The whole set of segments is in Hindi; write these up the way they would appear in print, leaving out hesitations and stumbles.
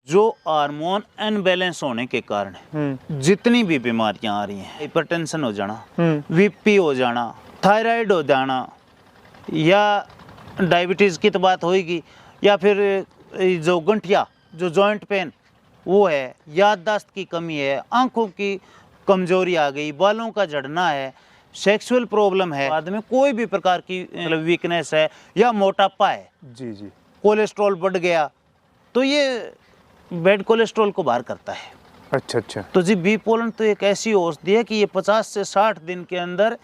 जो हार्मोन अनबैलेंस होने के कारण जितनी भी बीमारियां आ रही हैं, हाइपरटेंशन हो जाना, बीपी हो जाना, थायराइड हो जाना, या डायबिटीज़ की तो बात होगी, या फिर जो गंठिया, जो जॉइंट पेन वो है, याददाश्त की कमी है, आंखों की कमजोरी आ गई, बालों का झड़ना है, सेक्सुअल प्रॉब्लम है, आदमी कोई भी प्रकार की वीकनेस है, या मोटापा है, जी जी, कोलेस्ट्रॉल बढ़ गया, तो ये बैड कोलेस्ट्रॉल को बाहर करता है। अच्छा अच्छा। तो जी बी पोलन तो एक ऐसी औषधि है कि ये 50 से 60 दिन के अंदर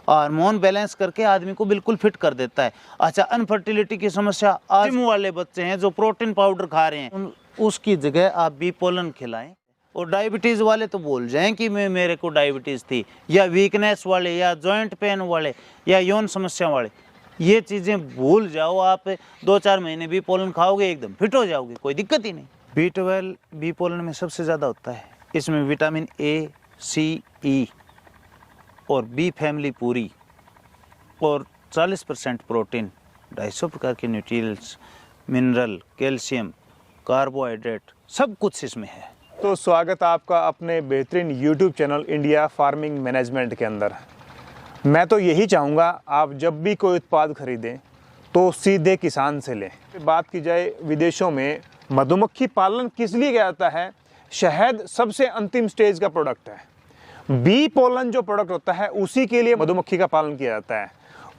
हार्मोन बैलेंस करके आदमी को बिल्कुल फिट कर देता है। अच्छा, अनफर्टिलिटी की समस्या, आज वाले बच्चे हैं जो प्रोटीन पाउडर खा रहे हैं, उसकी जगह आप बी पोलन खिलाएं। और डायबिटीज़ वाले तो भूल जाएं कि मेरे को डायबिटीज़ थी, या वीकनेस वाले, या जॉइंट पेन वाले, या यौन समस्या वाले, ये चीज़ें भूल जाओ। आप 2-4 महीने बी पोलन खाओगे, एकदम फिट हो जाओगे, कोई दिक्कत ही नहीं। B12 बी पोलन में सबसे ज़्यादा होता है। इसमें विटामिन ए, सी, ई और बी फैमिली पूरी, और 40% प्रोटीन, 250 प्रकार के न्यूट्रिएंट्स, मिनरल, कैल्शियम, कार्बोहाइड्रेट, सब कुछ इसमें है। तो स्वागत आपका अपने बेहतरीन YouTube channel India farming management के अंदर। मैं तो यही चाहूँगा आप जब भी कोई उत्पाद खरीदें तो सीधे किसान से लें। बात की जाए विदेशों में मधुमक्खी पालन किस लिए किया जाता है? शहद सबसे अंतिम स्टेज का प्रोडक्ट है। बी पोलन जो प्रोडक्ट होता है उसी के लिए मधुमक्खी का पालन किया जाता है,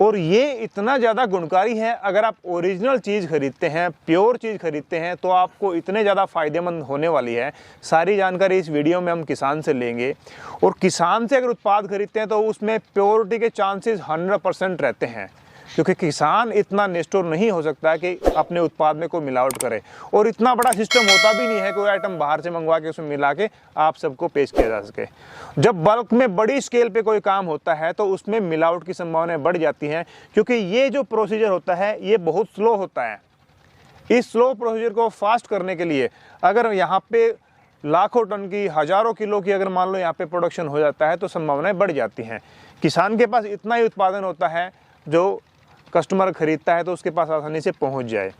और ये इतना ज़्यादा गुणकारी है। अगर आप ओरिजिनल चीज़ खरीदते हैं, प्योर चीज़ खरीदते हैं, तो आपको इतने ज़्यादा फ़ायदेमंद होने वाली है। सारी जानकारी इस वीडियो में हम किसान से लेंगे, और किसान से अगर उत्पाद खरीदते हैं तो उसमें प्योरिटी के चांसेस 100% रहते हैं, क्योंकि किसान इतना निष्ठुर नहीं हो सकता है कि अपने उत्पाद में कोई मिलावट करे, और इतना बड़ा सिस्टम होता भी नहीं है कोई आइटम बाहर से मंगवा के उसमें मिला के आप सबको पेश किया जा सके। जब बल्क में बड़ी स्केल पे कोई काम होता है तो उसमें मिलावट की संभावनाएं बढ़ जाती हैं, क्योंकि ये जो प्रोसीजर होता है ये बहुत स्लो होता है। इस स्लो प्रोसीजर को फास्ट करने के लिए अगर यहाँ पे लाखों टन की, हज़ारों किलो की अगर मान लो यहाँ पे प्रोडक्शन हो जाता है तो संभावनाएं बढ़ जाती हैं। किसान के पास इतना ही उत्पादन होता है जो कस्टमर खरीदता है तो उसके पास आसानी से पहुंच जाए।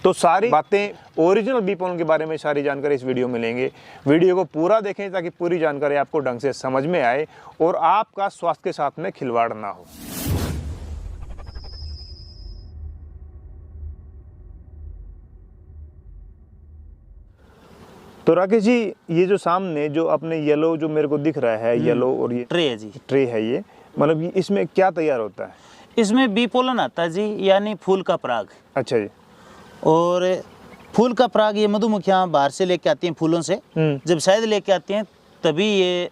तो सारी बातें ओरिजिनल बी पोलन के बारे में सारी जानकारी इस वीडियो में लेंगे। वीडियो को पूरा देखें ताकि पूरी जानकारी आपको ढंग से समझ में आए और आपका स्वास्थ्य के साथ में खिलवाड़ ना हो। तो राकेश जी, ये जो सामने जो अपने येलो जो मेरे को दिख रहा है, येलो, और ये ट्रे है जी, ट्रे है ये, मतलब इसमें क्या तैयार होता है? इसमें बी पोलन आता है जी, यानी फूल का पराग। अच्छा जी। और फूल का पराग ये मधुमक्खियाँ बाहर से लेके आती हैं फूलों से, जब शहद लेके आती हैं तभी ये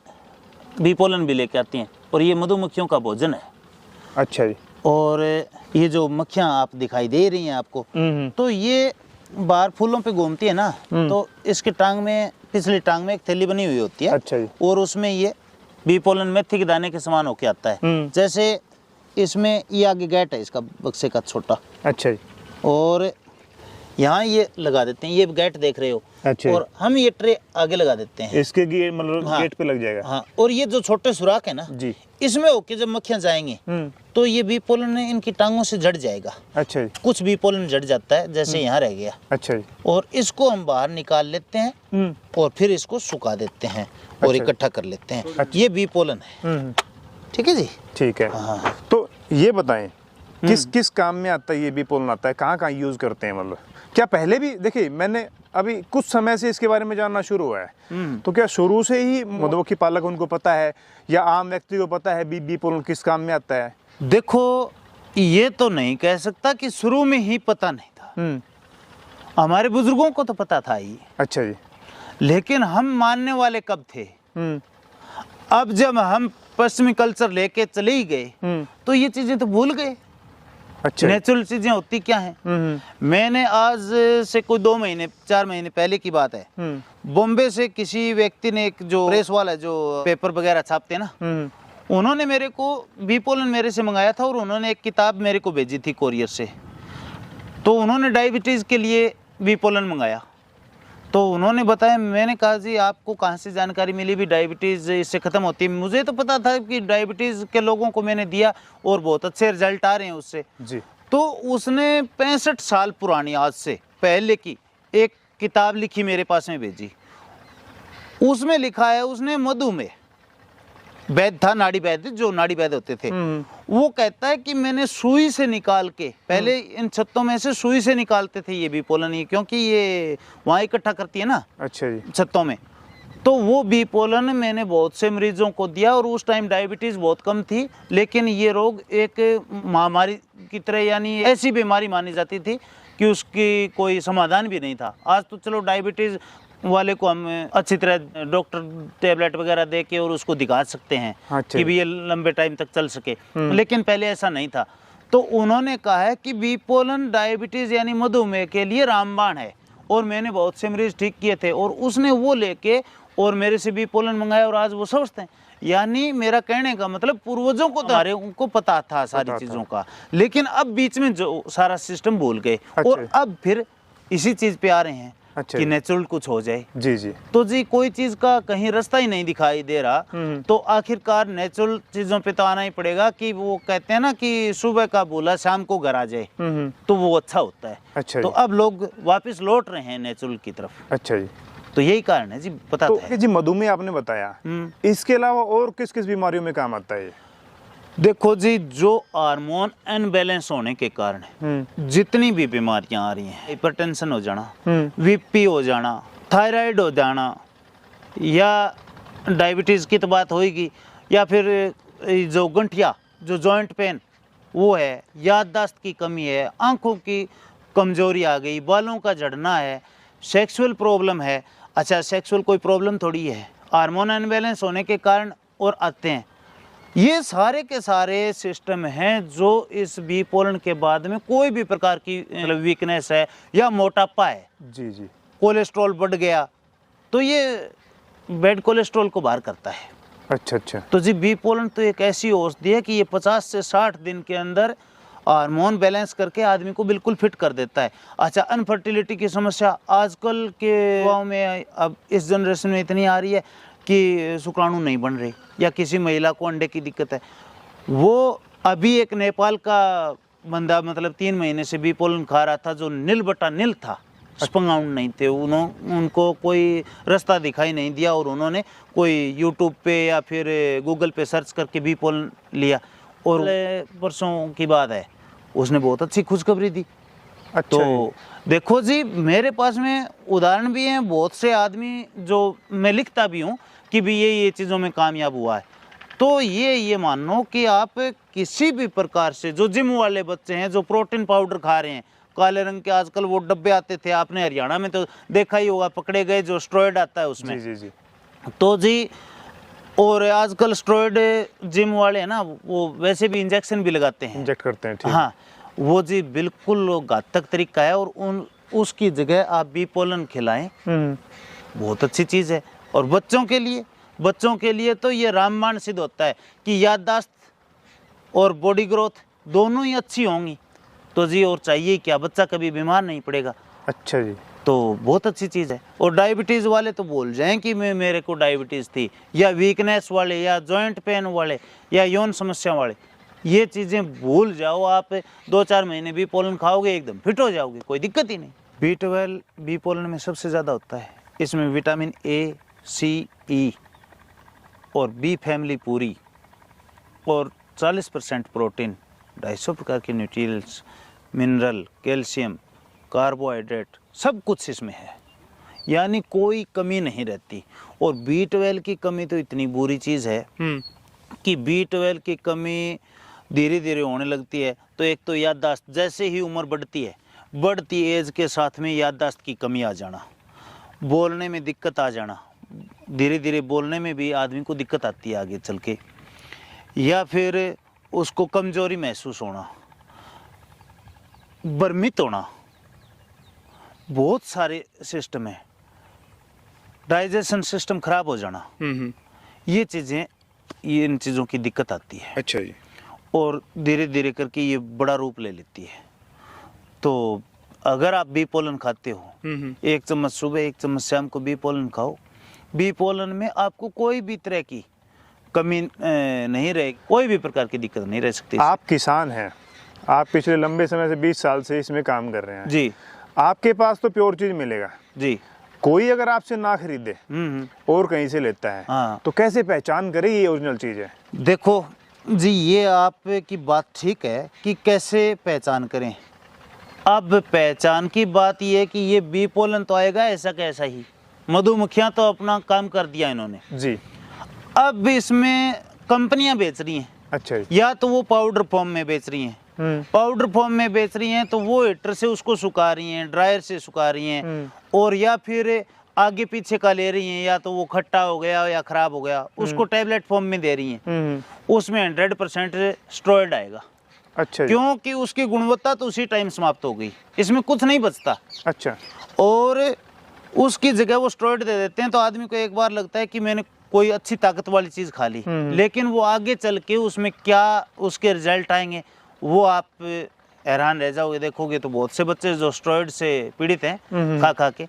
बी पोलन भी लेके आती हैं, और ये मधुमक्खियों का भोजन है। अच्छा जी। और ये जो मक्खियाँ आप दिखाई दे रही हैं आपको, तो ये बाहर फूलों पे घूमती है ना, तो इसकी टांग में, पिछली टांग में एक थैली बनी हुई होती है। अच्छा जी। और उसमें ये बी पोलन मेथी के दाने के समान होके आता है। जैसे इसमें ये आगे गेट है इसका, बक्से का छोटा। अच्छा जी। और यहाँ ये लगा देते हैं, ये गेट देख रहे हो। अच्छा। और हम ये ट्रे आगे लगा देते हैं, इसके मतलब गेट पे लग जाएगा। हाँ, और ये जो छोटे सुराख है ना जी, इसमें होके जब मक्खियाँ जाएंगी तो ये बी पोलन इनकी टांगों से जड़ जाएगा। अच्छा जी। कुछ बी पोलन जड़ जाता है, जैसे यहाँ रह गया। अच्छा जी। और इसको हम बाहर निकाल लेते हैं और फिर इसको सुखा देते हैं और इकट्ठा कर लेते हैं। ये बी पोलन है। ठीक है जी। ठीक है। हाँ। तो ये बताएं किस किस काम में आता है ये बी पोलन? आता है कहाँ कहाँ यूज करते हैं? मतलब क्या पहले भी, देखिए मैंने अभी कुछ समय से इसके बारे में जानना शुरू हुआ है, तो क्या शुरू से ही मधुमक्खी पालक उनको पता है या आम व्यक्ति को पता है बी पोलन किस काम में आता है? देखो, ये तो नहीं कह सकता कि शुरू में ही पता नहीं था। हमारे बुजुर्गों को तो पता था ही। अच्छा जी। लेकिन हम मानने वाले कब थे? अब जब हम पश्चिमी कल्चर लेके चले ही गए तो ये चीजें तो भूल गए। अच्छा। नेचुरल चीजें होती क्या हैं? मैंने आज से कोई 2 महीने 4 महीने पहले की बात है, बॉम्बे से किसी व्यक्ति ने, एक जो प्रेस वाला जो पेपर वगैरह छापते हैं ना, उन्होंने मेरे को बी पोलन मेरे से मंगाया था, और उन्होंने एक किताब मेरे को भेजी थी कोरियर से। तो उन्होंने डायबिटीज के लिए बी पोलन मंगाया, तो उन्होंने बताया। मैंने कहा जी आपको कहाँ से जानकारी मिली भी डायबिटीज़ इससे ख़त्म होती है? मुझे तो पता था कि डायबिटीज़ के लोगों को मैंने दिया और बहुत अच्छे रिजल्ट आ रहे हैं उससे जी। तो उसने 65 साल पुरानी, आज से पहले की एक किताब लिखी मेरे पास में भेजी, उसमें लिखा है, उसने मधुमेह वैद्य था, नाड़ी वैद्य, जो नाड़ी वैद्य होते थे, वो कहता है कि मैंने सुई से निकाल के, पहले इन छत्तों में से सुई से निकालते थे ये बी पोलन, ये क्योंकि ये वहाँ इकट्ठा करती है ना, अच्छा जी, छत्तों में। तो वो बी पोलन मैंने बहुत से मरीजों को दिया, और उस टाइम डायबिटीज़ बहुत कम थी, लेकिन ये रोग एक महामारी की तरह, यानी ऐसी बीमारी मानी जाती थी कि उसकी कोई समाधान भी नहीं था। आज तो चलो डायबिटीज़ वाले को हम अच्छी तरह डॉक्टर टेबलेट वगैरह दे के और उसको दिखा सकते हैं कि भी ये लंबे टाइम तक चल सके, लेकिन पहले ऐसा नहीं था। तो उन्होंने कहा है कि बी पोलन डायबिटीज़ यानी मधुमेह के लिए रामबाण है, और मैंने बहुत से मरीज ठीक किए थे, और उसने वो लेके और मेरे से बी पोलन मंगाया, और आज वो स्वस्थ हैं। यानी मेरा कहने का मतलब पूर्वजों को हमारे उनको पता था सारी चीज़ों का, लेकिन अब बीच में जो सारा सिस्टम भूल गए, और अब फिर इसी चीज़ पे आ रहे हैं कि नेचुरल कुछ हो जाए। जी जी। तो जी कोई चीज का कहीं रास्ता ही नहीं दिखाई दे रहा, तो आखिरकार नेचुरल चीजों पे तो आना ही पड़ेगा। कि वो कहते हैं ना कि सुबह का बोला शाम को घर आ जाए, तो वो अच्छा होता है। अच्छा, तो अब लोग वापस लौट रहे हैं नेचुरल की तरफ। अच्छा जी, तो यही कारण है जी। पता तो है जी, मधुमेह आपने बताया, इसके अलावा और किस किस बीमारियों में काम आता है? देखो जी, जो हार्मोन अनबैलेंस होने के कारण जितनी भी बीमारियां आ रही हैं, हाइपरटेंशन हो जाना, बीपी हो जाना, थायराइड हो जाना, या डायबिटीज़ की तो बात होगी, या फिर जो गंठिया, जो जॉइंट पेन वो है, याददाश्त की कमी है, आंखों की कमजोरी आ गई, बालों का झड़ना है, सेक्सुअल प्रॉब्लम है। अच्छा, सेक्सुअल कोई प्रॉब्लम थोड़ी है, हार्मोन अनबैलेंस होने के कारण और आते हैं। ये सारे के सारे सिस्टम हैं जो इस बी पोलन के बाद में कोई भी प्रकार की वीकनेस है या मोटापा है, जी जी, कोलेस्ट्रॉल बढ़ गया, तो ये बैड कोलेस्ट्रॉल को बाहर करता है। अच्छा अच्छा। तो जी बी पोलन तो एक ऐसी औषधि है कि ये 50 से 60 दिन के अंदर हार्मोन बैलेंस करके आदमी को बिल्कुल फिट कर देता है। अच्छा, अनफर्टिलिटी की समस्या आजकल के युवाओं में, अब इस जनरेशन में इतनी आ रही है कि शुक्राणु नहीं बन रहे, या किसी महिला को अंडे की दिक्कत है। वो अभी एक नेपाल का बंदा, मतलब 3 महीने से बी पोलन खा रहा था, जो नील बटा नील था, स्पर्म नहीं थे, उनको कोई रास्ता दिखाई नहीं दिया, और उन्होंने कोई यूट्यूब पे या फिर गूगल पे सर्च करके बी पोलन लिया, और परसों की बात है, उसने बहुत अच्छी खुशखबरी दी। अच्छा, तो देखो जी, मेरे पास में उदाहरण भी हैं, बहुत से आदमी जो मैं लिखता भी हूँ कि भी ये चीज़ों में कामयाब हुआ है। तो ये मानो कि आप किसी भी प्रकार से, जो जिम वाले बच्चे हैं, जो प्रोटीन पाउडर खा रहे हैं, काले रंग के आजकल वो डब्बे आते थे, आपने हरियाणा में तो देखा ही होगा, पकड़े गए, जो स्टेरॉइड आता है उसमें। जी जी जी। तो जी, और आजकल स्टेरॉइड जिम वाले हैं ना, वो वैसे भी इंजेक्शन भी लगाते हैं, इंजेक्ट करते हैं। हाँ, वो जी बिल्कुल घातक तरीका है, और उसकी जगह आप बी पोलन खिलाएं, बहुत अच्छी चीज़ है। और बच्चों के लिए तो ये रामबाण सिद्ध होता है कि याददाश्त और बॉडी ग्रोथ दोनों ही अच्छी होंगी। तो जी और चाहिए क्या, बच्चा कभी बीमार नहीं पड़ेगा। अच्छा जी, तो बहुत अच्छी चीज़ है। और डायबिटीज़ वाले तो भूल जाएं कि मेरे को डायबिटीज़ थी, या वीकनेस वाले, या जॉइंट पेन वाले, या यौन समस्या वाले, ये चीज़ें भूल जाओ। आप 2-4 महीने बी पोलन खाओगे, एकदम फिट हो जाओगे, कोई दिक्कत ही नहीं। B12 बी पोलन में सबसे ज़्यादा होता है। इसमें विटामिन A, C, E और बी फैमिली पूरी, और 40% प्रोटीन, 250 प्रकार के न्यूट्रिएंट्स, मिनरल, कैल्शियम, कार्बोहाइड्रेट, सब कुछ इसमें है, यानी कोई कमी नहीं रहती। और B12 की कमी तो इतनी बुरी चीज़ है कि B12 की कमी धीरे धीरे होने लगती है। तो एक तो याददाश्त, जैसे ही उम्र बढ़ती है, बढ़ती एज के साथ में याददाश्त की कमी आ जाना, बोलने में दिक्कत आ जाना, धीरे धीरे बोलने में भी आदमी को दिक्कत आती है आगे चल के, या फिर उसको कमजोरी महसूस होना, भ्रमित होना, बहुत सारे सिस्टम है, डाइजेशन सिस्टम खराब हो जाना, ये चीज़ें, ये इन चीज़ों की दिक्कत आती है। अच्छा जी। और धीरे धीरे करके ये बड़ा रूप ले लेती है। तो अगर आप बी पोलन खाते हो, 1 चम्मच सुबह 1 चम्मच शाम को बी पोलन खाओ, बी पोलन में आपको कोई भी तरह की कमी नहीं रहेगी, कोई भी प्रकार की दिक्कत नहीं रह सकती। आप किसान हैं, आप पिछले लंबे समय से 20 साल से इसमें काम कर रहे हैं जी। आपके पास तो प्योर चीज मिलेगा जी। कोई अगर आपसे ना खरीदे और कहीं से लेता है, हाँ। तो कैसे पहचान करे ये ओरिजिनल चीज है? देखो जी, ये आपकी बात ठीक है कि कैसे पहचान करें। अब पहचान की बात ये है कि ये बी पोलन तो आएगा ऐसा कैसा ही, मधुमक्खियाँ तो अपना काम कर दिया इन्होंने जी। अब इसमें कंपनियां बेच रही हैं। अच्छा जी। या तो वो पाउडर फॉर्म में बेच रही हैं, पाउडर फॉर्म में बेच रही हैं तो वो हीटर से उसको सुखा रही हैं, ड्रायर से सुखा रही हैं, और या फिर आगे पीछे का ले रही हैं, या तो वो खट्टा हो गया या खराब हो गया उसको टैबलेट फॉर्म में दे रही हैं। उसमें 100% स्टेरॉइड आएगा। अच्छा। क्योंकि उसकी गुणवत्ता तो उसी टाइम समाप्त हो गई, इसमें कुछ नहीं बचता। अच्छा। और उसकी जगह वो स्टेरॉइड दे देते हैं तो आदमी को एक बार लगता है कि मैंने कोई अच्छी ताकत वाली चीज खा ली, लेकिन वो आगे चल के उसमें क्या उसके रिजल्ट आएंगे वो आप हैरान रह जाओगे। देखोगे तो बहुत से बच्चे जो स्टेरॉइड से पीड़ित हैं खा खा के,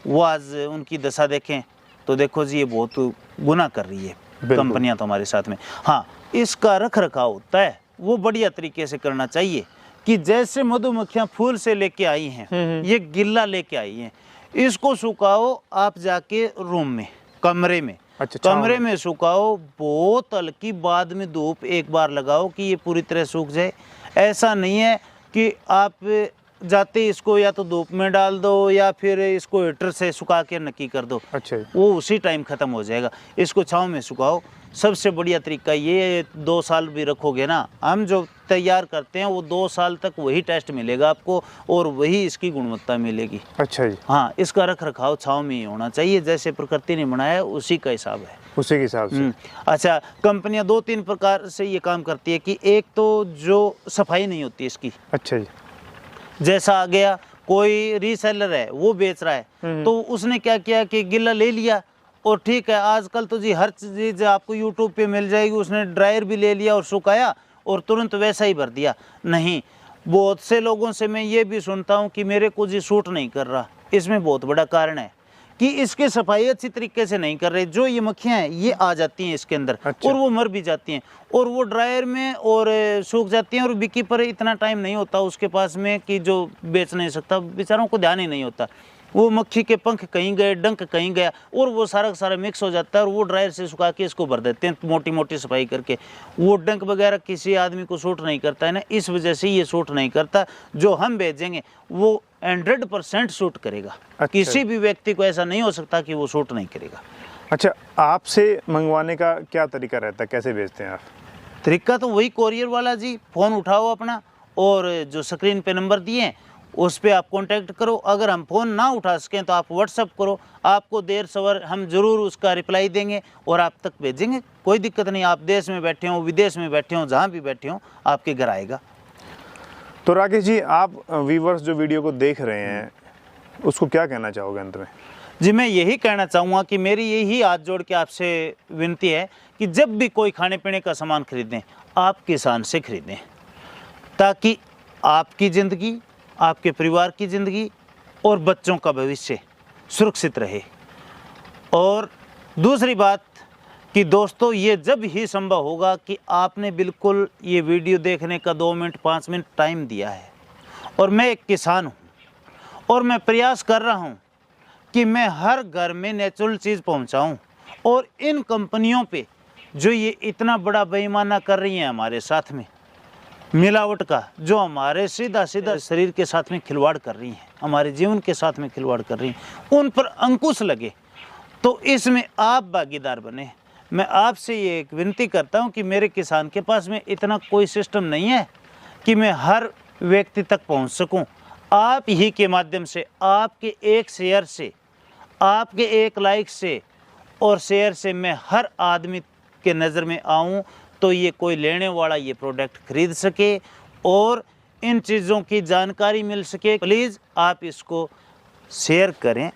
वो आज उनकी दशा देखें तो देखो जी ये बहुत गुनाह कर रही है कंपनियां तो हमारे साथ में। हाँ, इसका रख रखाव होता है वो बढ़िया तरीके से करना चाहिए कि जैसे मधुमक्खियां फूल से लेके आई हैं, ये गिल्ला लेके आई हैं, इसको सुखाओ आप जाके रूम में, कमरे में। अच्छा, कमरे में सुखाओ, बहुत हल्की, बाद में धूप एक बार लगाओ कि ये पूरी तरह सूख जाए। ऐसा नहीं है कि आप जाते इसको या तो धूप में डाल दो या फिर इसको हीटर से सुखा के नकी कर दो। अच्छा। वो उसी टाइम ख़त्म हो जाएगा। इसको छाँव में सुखाओ, सबसे बढ़िया तरीका ये 2 साल भी रखोगे ना, हम जो तैयार करते हैं वो 2 साल तक वही टेस्ट मिलेगा आपको और वही इसकी गुणवत्ता मिलेगी। अच्छा जी। हाँ, इसका रख रखाव छाँव में ही होना चाहिए, जैसे प्रकृति ने बनाया उसी का हिसाब है, उसी के हिसाब से। अच्छा, कंपनियां 2-3 प्रकार से ये काम करती है कि एक तो जो सफाई नहीं होती इसकी। अच्छा जी। जैसा आ गया कोई रीसेलर है वो बेच रहा है तो उसने क्या किया कि गिल्ला ले लिया और ठीक है, आजकल तो जी हर चीज़ आपको यूट्यूब पे मिल जाएगी, उसने ड्रायर भी ले लिया और सुखाया और तुरंत वैसा ही भर दिया। नहीं, बहुत से लोगों से मैं ये भी सुनता हूँ कि मेरे को जी सूट नहीं कर रहा। इसमें बहुत बड़ा कारण है कि इसके सफाई अच्छी तरीके से नहीं कर रहे। जो ये मक्खियाँ हैं ये आ जाती हैं इसके अंदर। अच्छा। और वो मर भी जाती हैं और वो ड्रायर में और सूख जाती हैं और बिकी पर इतना टाइम नहीं होता उसके पास में कि जो बेच नहीं सकता, बेचारों को ध्यान ही नहीं होता। वो मक्खी के पंख कहीं गए, डंक कहीं गया और वो सारा का सारा मिक्स हो जाता है और वो ड्रायर से सुखा के इसको भर देते हैं मोटी मोटी सफाई करके। वो डंक वगैरह किसी आदमी को सूट नहीं करता है ना, इस वजह से ये सूट नहीं करता। जो हम भेजेंगे वो 100% सूट करेगा। अच्छा। किसी भी व्यक्ति को ऐसा नहीं हो सकता कि वो सूट नहीं करेगा। अच्छा, आपसे मंगवाने का क्या तरीका रहता है, कैसे भेजते हैं आप? तरीका तो वही कोरियर वाला जी, फ़ोन उठाओ अपना और जो स्क्रीन पे नंबर दिए हैं उस पर आप कांटेक्ट करो। अगर हम फ़ोन ना उठा सकें तो आप व्हाट्सअप करो, आपको देर सवर हम ज़रूर उसका रिप्लाई देंगे और आप तक भेजेंगे। कोई दिक्कत नहीं, आप देश में बैठे हों, विदेश में बैठे हों, जहाँ भी बैठे हों आपके घर आएगा। तो राकेश जी, आप व्यूअर्स जो वीडियो को देख रहे हैं उसको क्या कहना चाहोगे अंत में? जी, मैं यही कहना चाहूँगा कि मेरी यही हाथ जोड़ के आपसे विनती है कि जब भी कोई खाने पीने का सामान खरीदें आप किसान से खरीदें, ताकि आपकी ज़िंदगी, आपके परिवार की ज़िंदगी और बच्चों का भविष्य सुरक्षित रहे। और दूसरी बात कि दोस्तों, ये जब ही संभव होगा कि आपने बिल्कुल ये वीडियो देखने का 2 मिनट 5 मिनट टाइम दिया है और मैं एक किसान हूँ और मैं प्रयास कर रहा हूँ कि मैं हर घर में नेचुरल चीज़ पहुँचाऊँ। और इन कंपनियों पे जो ये इतना बड़ा बेईमाना कर रही हैं हमारे साथ में, मिलावट का, जो हमारे सीधा सीधा शरीर के साथ में खिलवाड़ कर रही हैं, हमारे जीवन के साथ में खिलवाड़ कर रही हैं, उन पर अंकुश लगे तो इसमें आप भागीदार बने। मैं आपसे ये एक विनती करता हूँ कि मेरे किसान के पास में इतना कोई सिस्टम नहीं है कि मैं हर व्यक्ति तक पहुँच सकूँ। आप ही के माध्यम से, आपके एक शेयर से, आपके एक लाइक से और शेयर से मैं हर आदमी के नज़र में आऊँ तो ये कोई लेने वाला ये प्रोडक्ट खरीद सके और इन चीज़ों की जानकारी मिल सके। प्लीज़ आप इसको शेयर करें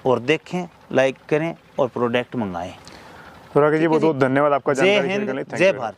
और देखें, लाइक करें और प्रोडक्ट मंगाएं। तो राकेश जी, बहुत बहुत धन्यवाद आपका जानकारी शेयर करने के लिए। जय हिंद, जय भारत।